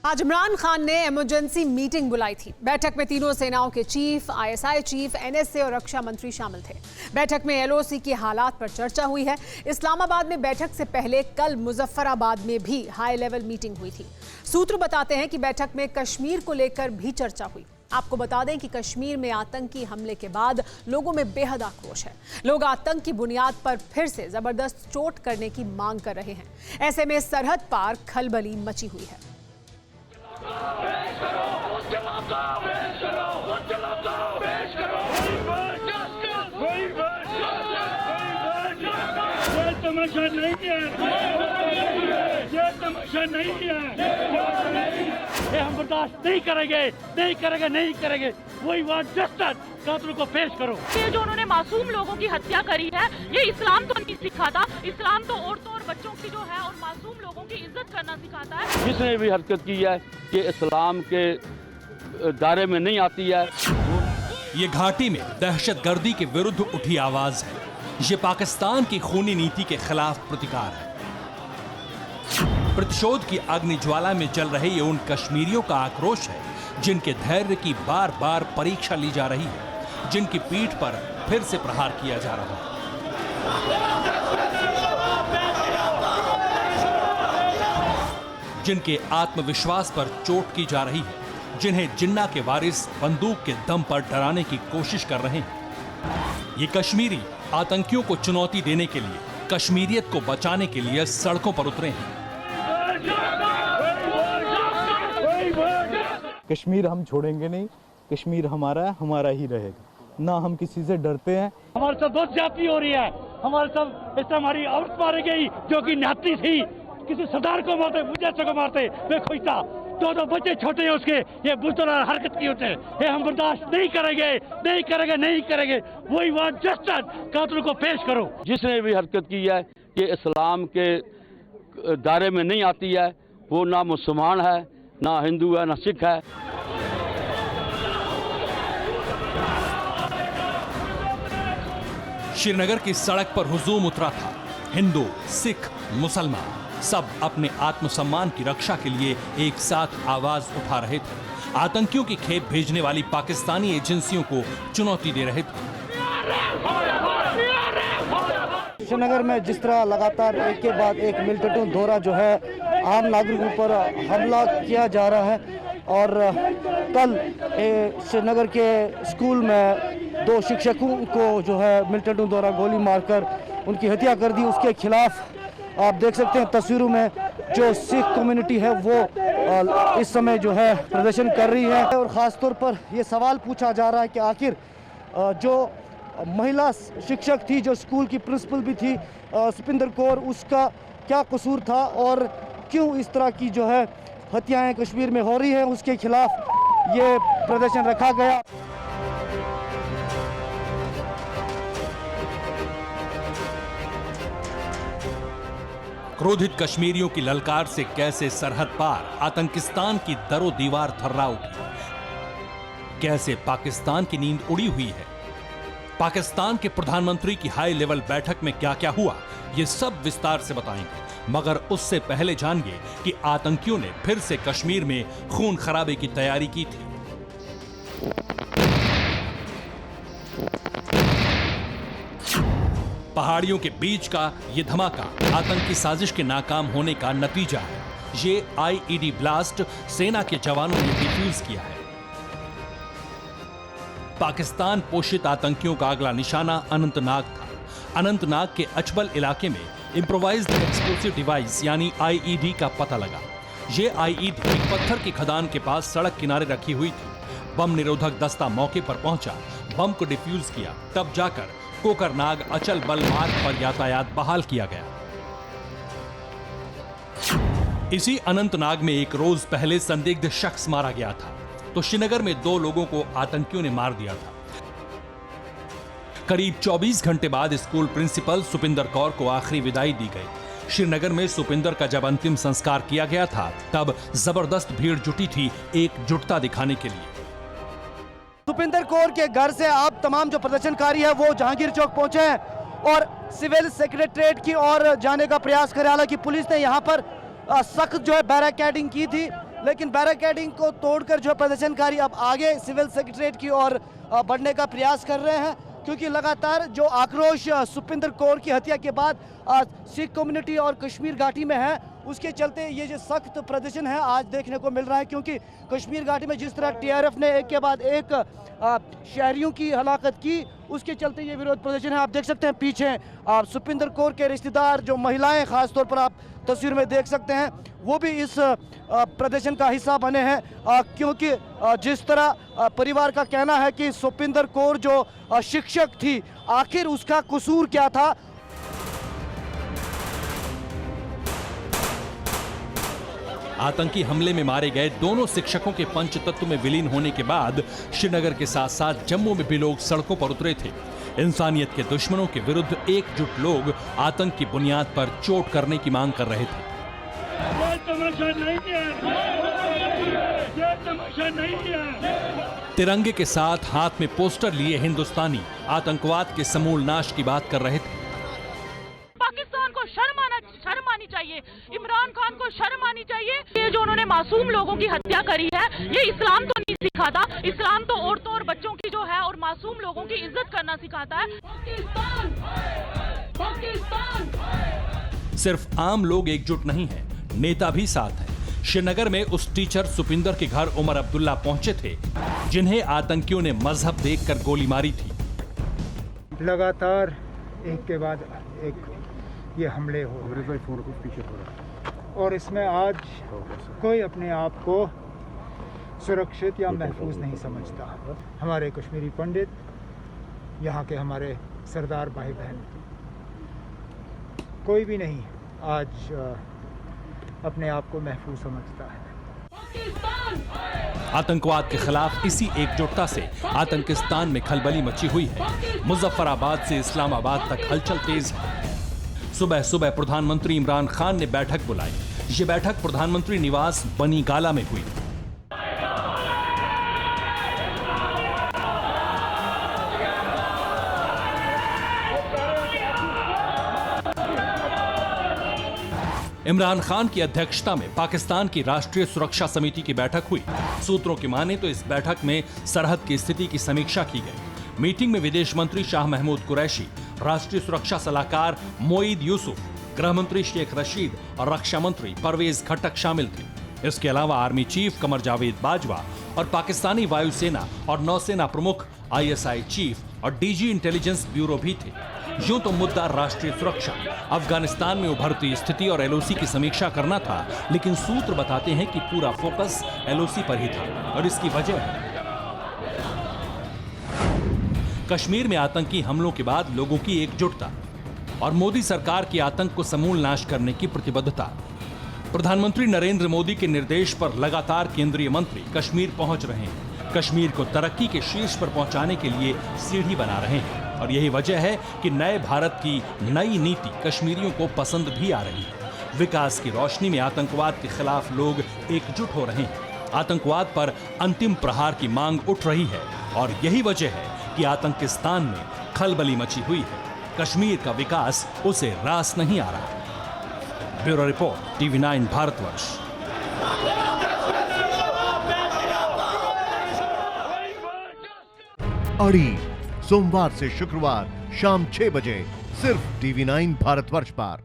आज इमरान खान ने emergency meeting बुलाई थी। बैठक में तीनों सेनाओं के चीफ, आईएसआई चीफ, एनएसए और रक्षा मंत्री शामिल थे। बैठक में एलओसी के हालात पर चर्चा हुई है। इस्लामाबाद में बैठक से पहले कल मुजफ्फराबाद में भी हाई लेवल मीटिंग हुई थी। सूत्र बताते हैं कि बैठक में कश्मीर को लेकर भी चर्चा हुई। आपको बता दें कि कश्मीर में आतंकी हमले के बाद लोगों में बेहद आक्रोश है। लोग आतंक की बुनियाद पर फिर से जबरदस्त चोट करने की मांग कर रहे हैं। ऐसे में सरहद पार खलबली मची हुई है। ये हम बर्दाश्त नहीं करेंगे, नहीं करेंगे, नहीं करेंगे। वही वांट जस्टिस, कातिलों को पेश करो। ये जो उन्होंने मासूम लोगों की हत्या करी है, ये इस्लाम तो नहीं सिखाता। इस्लाम तो औरतों और बच्चों की जो है और मासूम लोगों की इज्जत करना सिखाता है। जिसने भी हरकत की है कि इस्लाम के दायरे में नहीं आती है। ये घाटी में दहशतगर्दी के विरुद्ध उठी आवाज है। ये पाकिस्तान की खूनी नीति के खिलाफ प्रतिकार है। प्रतिशोध की अग्नि ज्वाला में जल रहे ये उन कश्मीरियों का आक्रोश है जिनके धैर्य की बार बार परीक्षा ली जा रही है, जिनकी पीठ पर फिर से प्रहार किया जा रहा है। जिनके आत्मविश्वास पर चोट की जा रही है, जिन्हें जिन्ना के वारिस बंदूक के दम पर डराने की कोशिश कर रहे हैं। ये कश्मीरी आतंकियों को चुनौती देने के लिए, कश्मीरियत को बचाने के लिए सड़कों पर उतरे हैं। कश्मीर हम छोड़ेंगे नहीं, कश्मीर हमारा है, हमारा ही रहेगा। ना हम किसी से डरते हैं। हमारे साथ बहुत ज्यादती हो रही है। हमारे साथ इस हमारी औरत मारी गई जो कि निहत्ती थी। किसी सरदार को मारते, मुझे को मारते, मैं खुश था। दो बच्चे छोटे हैं उसके, ये बुज़दिल हरकत की होते हैं। ये हम बर्दाश्त नहीं करेंगे, नहीं करेंगे, नहीं करेंगे। वही वांट जस्टिस, कातिलों को पेश करो। जिसने भी हरकत की है कि इस्लाम के दायरे में नहीं आती है, वो ना मुसलमान है, ना हिंदू है, ना सिख है। श्रीनगर की सड़क पर हुजूम उतरा था। हिंदू, सिख, मुसलमान सब अपने आत्मसम्मान की रक्षा के लिए एक साथ आवाज उठा रहे थे। आतंकियों की खेप भेजने वाली पाकिस्तानी एजेंसियों को चुनौती दे रहे थे। श्रीनगर में जिस तरह लगातार एक के बाद एक मिलटू दौरा जो है आम नागरिकों पर हमला किया जा रहा है, और कल श्रीनगर के स्कूल में 2 शिक्षकों को जो है मिलटू दौरा गोली मारकर उनकी हत्या कर दी। उसके खिलाफ आप देख सकते हैं तस्वीरों में जो सिख कम्युनिटी है वो इस समय जो है प्रदर्शन कर रही है। और ख़ास तौर पर ये सवाल पूछा जा रहा है कि आखिर जो महिला शिक्षक थी, जो स्कूल की प्रिंसिपल भी थी, सुपिंदर कौर, उसका क्या कसूर था और क्यों इस तरह की जो है हत्याएं कश्मीर में हो रही हैं। उसके खिलाफ ये प्रदर्शन रखा गया। क्रोधित कश्मीरियों की ललकार से कैसे सरहद पार आतंकिस्तान की दरो दीवार थर्रा उठी, कैसे पाकिस्तान की नींद उड़ी हुई है, पाकिस्तान के प्रधानमंत्री की हाई लेवल बैठक में क्या क्या हुआ, ये सब विस्तार से बताएंगे। मगर उससे पहले जानिए कि आतंकियों ने फिर से कश्मीर में खून खराबे की तैयारी की थी। पहाड़ियों के बीच का ये धमाका आतंकी साजिश के नाकाम होने का नतीजा है। ये आईईडी ब्लास्ट सेना के जवानों ने डिफ्यूज किया है। पाकिस्तान पोषित आतंकियों का अगला निशाना अनंतनाग था। अनंतनाग के अचबल इलाके में इम्प्रोवाइज्ड एक्सप्लोसिव डिवाइस यानी आईईडी का पता लगा। ये आईईडी एक पत्थर की खदान के पास सड़क किनारे रखी हुई थी। बम निरोधक दस्ता मौके पर पहुंचा, बम को डिफ्यूज किया, तब जाकर कोकरनाग अचल बल मार्ग पर यातायात बहाल किया गया। इसी अनंतनाग में एक रोज पहले संदिग्ध शख्स मारा गया था, तो श्रीनगर में 2 लोगों को आतंकियों ने मार दिया था। करीब 24 घंटे बाद स्कूल प्रिंसिपल सुपिंदर कौर को आखिरी विदाई दी गई। श्रीनगर में सुपिंदर का जब अंतिम संस्कार किया गया था, तब जबरदस्त भीड़ जुटी थी एकजुटता दिखाने के लिए। सुपिंदर कौर के घर से अब तमाम जो प्रदर्शनकारी है वो जहांगीर चौक पहुंचे हैं और सिविल सेक्रेटरीट की ओर जाने का प्रयास करे। हालांकि पुलिस ने यहाँ पर सख्त जो है बैरिकेडिंग की थी लेकिन बैरिकेडिंग को तोड़कर जो प्रदर्शनकारी अब आगे सिविल सेक्रेटरीट की ओर बढ़ने का प्रयास कर रहे हैं, क्योंकि लगातार जो आक्रोश सुपिंदर कौर की हत्या के बाद सिख कम्युनिटी और कश्मीर घाटी में है, उसके चलते ये जो सख्त प्रदर्शन है आज देखने को मिल रहा है। क्योंकि कश्मीर घाटी में जिस तरह TRF ने एक के बाद एक शहरियों की हलाकत की, उसके चलते ये विरोध प्रदर्शन है। आप देख सकते हैं पीछे सुपिंदर कौर के रिश्तेदार, जो महिलाएं खास तौर पर आप तस्वीर में देख सकते हैं, वो भी इस प्रदर्शन का हिस्सा बने हैं, क्योंकि जिस तरह परिवार का कहना है कि सुपिंदर कौर जो शिक्षक थी, आखिर उसका कसूर क्या था। आतंकी हमले में मारे गए दोनों शिक्षकों के पंचतत्व में विलीन होने के बाद श्रीनगर के साथ साथ जम्मू में भी लोग सड़कों पर उतरे थे। इंसानियत के दुश्मनों के विरुद्ध एकजुट लोग आतंक की बुनियाद पर चोट करने की मांग कर रहे थे। तिरंगे के साथ हाथ में पोस्टर लिए हिंदुस्तानी आतंकवाद के समूल नाश की बात कर रहे थे। पाकिस्तान को शर्म आनी चाहिए, इमरान खान को शर्म आनी चाहिए। ये जो उन्होंने मासूम लोगों की हत्या करी है, ये इस्लाम तो नहीं सिखाता। इस्लाम तो औरतों और बच्चों की जो है और मासूम लोगों की इज्जत करना सिखाता है। पाकिस्तान सिर्फ आम लोग एकजुट नहीं है, नेता भी साथ है। श्रीनगर में उस टीचर सुपिंदर के घर उमर अब्दुल्ला पहुंचे थे, जिन्हें आतंकियों ने मजहब देखकर गोली मारी थी। लगातार एक के बाद एक ये हमले हो रहे और इसमें आज कोई अपने आप को सुरक्षित या महफूज नहीं समझता। हमारे कश्मीरी पंडित, यहाँ के हमारे सरदार भाई बहन, कोई भी नहीं आज अपने आप को महफूज समझता है। आतंकवाद के खिलाफ इसी एकजुटता से आतंकिस्तान में खलबली मची हुई है। मुजफ्फराबाद से इस्लामाबाद तक हलचल तेज है। सुबह सुबह प्रधानमंत्री इमरान खान ने बैठक बुलाई। ये बैठक प्रधानमंत्री निवास बनी गाला में हुई। इमरान खान की अध्यक्षता में पाकिस्तान की राष्ट्रीय सुरक्षा समिति की बैठक हुई। सूत्रों की माने तो इस बैठक में सरहद की स्थिति की समीक्षा की गई। मीटिंग में विदेश मंत्री शाह महमूद कुरैशी, राष्ट्रीय सुरक्षा सलाहकार मोईद यूसुफ, गृह मंत्री शेख रशीद और रक्षा मंत्री परवेज खट्टक शामिल थे। इसके अलावा आर्मी चीफ कमर जावेद बाजवा और पाकिस्तानी वायुसेना और नौसेना प्रमुख ISI चीफ और DG इंटेलिजेंस ब्यूरो भी थे। यूं तो मुद्दा राष्ट्रीय सुरक्षा, अफगानिस्तान में उभरती स्थिति और LOC की समीक्षा करना था, लेकिन सूत्र बताते हैं कि पूरा फोकस LOC पर ही था और इसकी वजह है कश्मीर में आतंकी हमलों के बाद लोगों की एकजुटता और मोदी सरकार की आतंक को समूल नाश करने की प्रतिबद्धता। प्रधानमंत्री नरेंद्र मोदी के निर्देश पर लगातार केंद्रीय मंत्री कश्मीर पहुंच रहे हैं, कश्मीर को तरक्की के शीर्ष पर पहुंचाने के लिए सीढ़ी बना रहे हैं। और यही वजह है कि नए भारत की नई नीति कश्मीरियों को पसंद भी आ रही है। विकास की रोशनी में आतंकवाद के खिलाफ लोग एकजुट हो रहे हैं। आतंकवाद पर अंतिम प्रहार की मांग उठ रही है और यही वजह है कि आतंकिस्तान में खलबली मची हुई है। कश्मीर का विकास उसे रास नहीं आ रहा। Bureau report, TV9 Bharatvarsh. अड़ी सोमवार से शुक्रवार शाम 6 बजे सिर्फ TV9 भारतवर्ष पर।